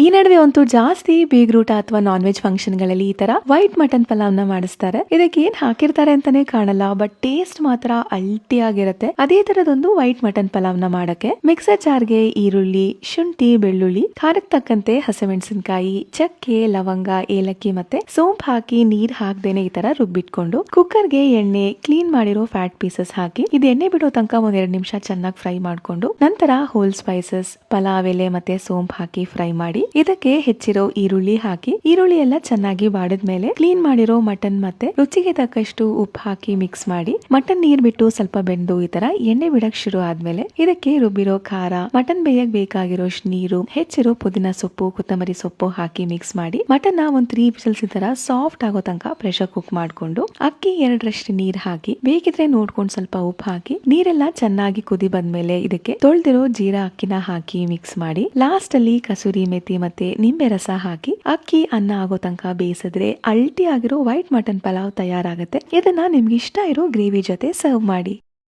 ಈ ನಡುವೆ ಅಂತೂ ಜಾಸ್ತಿ ಬೀಗ್ರೂಟ ಅಥವಾ ನಾನ್ ವೆಜ್ ಫಂಕ್ಷನ್ ಗಳಲ್ಲಿ ಈ ತರ ವೈಟ್ ಮಟನ್ ಪಲಾವ್ನ ಮಾಡಿಸ್ತಾರೆ. ಇದಕ್ಕೆ ಏನ್ ಹಾಕಿರ್ತಾರೆ ಅಂತಾನೆ ಕಾಣಲ್ಲ, ಬಟ್ ಟೇಸ್ಟ್ ಮಾತ್ರ ಅಲ್ಟಿ ಆಗಿರುತ್ತೆ. ಅದೇ ತರದೊಂದು ವೈಟ್ ಮಟನ್ ಪಲಾವ್ನ ಮಾಡಕ್ಕೆ ಮಿಕ್ಸರ್ ಜಾರ್ಗೆ ಈರುಳ್ಳಿ, ಶುಂಠಿ, ಬೆಳ್ಳುಳ್ಳಿ, ಖಾರಕ್ಕೆ ತಕ್ಕಂತೆ ಹಸಿಮೆಣಸಿನಕಾಯಿ, ಚಕ್ಕೆ, ಲವಂಗ, ಏಲಕ್ಕಿ ಮತ್ತೆ ಸೋಂಪು ಹಾಕಿ ನೀರ್ ಹಾಕ್ದೇನೆ ಈ ತರ ರುಬ್ಬಿಟ್ಕೊಂಡು ಕುಕ್ಕರ್ಗೆ ಎಣ್ಣೆ, ಕ್ಲೀನ್ ಮಾಡಿರೋ ಫ್ಯಾಟ್ ಪೀಸಸ್ ಹಾಕಿ ಇದು ಎಣ್ಣೆ ಬಿಡೋ ತನಕ ಒಂದ್ 2 ನಿಮಿಷ ಚೆನ್ನಾಗಿ ಫ್ರೈ ಮಾಡ್ಕೊಂಡು ನಂತರ ಹೋಲ್ ಸ್ಪೈಸಸ್, ಪಲಾವ್ ಎಲೆ ಮತ್ತೆ ಸೋಂಪು ಹಾಕಿ ಫ್ರೈ ಮಾಡಿ ಇದಕ್ಕೆ ಹೆಚ್ಚಿರೋ ಈರುಳ್ಳಿ ಹಾಕಿ ಈರುಳ್ಳಿ ಎಲ್ಲ ಚೆನ್ನಾಗಿ ಬಾಡಿದ್ಮೇಲೆ ಕ್ಲೀನ್ ಮಾಡಿರೋ ಮಟನ್ ಮತ್ತೆ ರುಚಿಗೆ ತಕ್ಕಷ್ಟು ಉಪ್ಪು ಹಾಕಿ ಮಿಕ್ಸ್ ಮಾಡಿ ಮಟನ್ ನೀರ್ ಬಿಟ್ಟು ಸ್ವಲ್ಪ ಬೆಂದು ಈ ತರ ಎಣ್ಣೆ ಬಿಡಕ್ ಶುರು ಆದ್ಮೇಲೆ ಇದಕ್ಕೆ ರುಬ್ಬಿರೋ ಖಾರ, ಮಟನ್ ಬೇಯಕ್ ಬೇಕಾಗಿರೋಷ್ಟು ನೀರು, ಹೆಚ್ಚಿರೋ ಪುದೀನ ಸೊಪ್ಪು, ಕೊತ್ತಂಬರಿ ಸೊಪ್ಪು ಹಾಕಿ ಮಿಕ್ಸ್ ಮಾಡಿ ಮಟನ್ ನ ಒಂದ್ 3 ವಿಷಲ್ಸ್ ಈ ತರ ಸಾಫ್ಟ್ ಆಗೋ ತನಕ ಪ್ರೆಷರ್ ಕುಕ್ ಮಾಡ್ಕೊಂಡು ಅಕ್ಕಿ 2ರಷ್ಟು ನೀರ್ ಹಾಕಿ ಬೇಕಿದ್ರೆ ನೋಡ್ಕೊಂಡು ಸ್ವಲ್ಪ ಉಪ್ಪು ಹಾಕಿ ನೀರೆಲ್ಲ ಚೆನ್ನಾಗಿ ಕುದಿ ಬಂದ್ಮೇಲೆ ಇದಕ್ಕೆ ತೊಳೆದಿರೋ ಜೀರಾ ಅಕ್ಕಿನ ಹಾಕಿ ಮಿಕ್ಸ್ ಮಾಡಿ ಲಾಸ್ಟ್ ಅಲ್ಲಿ ಕಸೂರಿ ಮೆಥಿ ಮತ್ತೆ ನಿಂಬೆ ರಸ ಹಾಕಿ ಅಕ್ಕಿ ಅನ್ನ ಆಗೋ ತನಕ ಬೇಯಿಸಿದ್ರೆ ಅಲ್ಟಿ ಆಗಿರೋ ವೈಟ್ ಮಟನ್ ಪಲಾವ್ ತಯಾರಾಗುತ್ತೆ. ಇದನ್ನ ನಿಮ್ಗೆ ಇಷ್ಟ ಇರೋ ಗ್ರೇವಿ ಜೊತೆ ಸರ್ವ್ ಮಾಡಿ.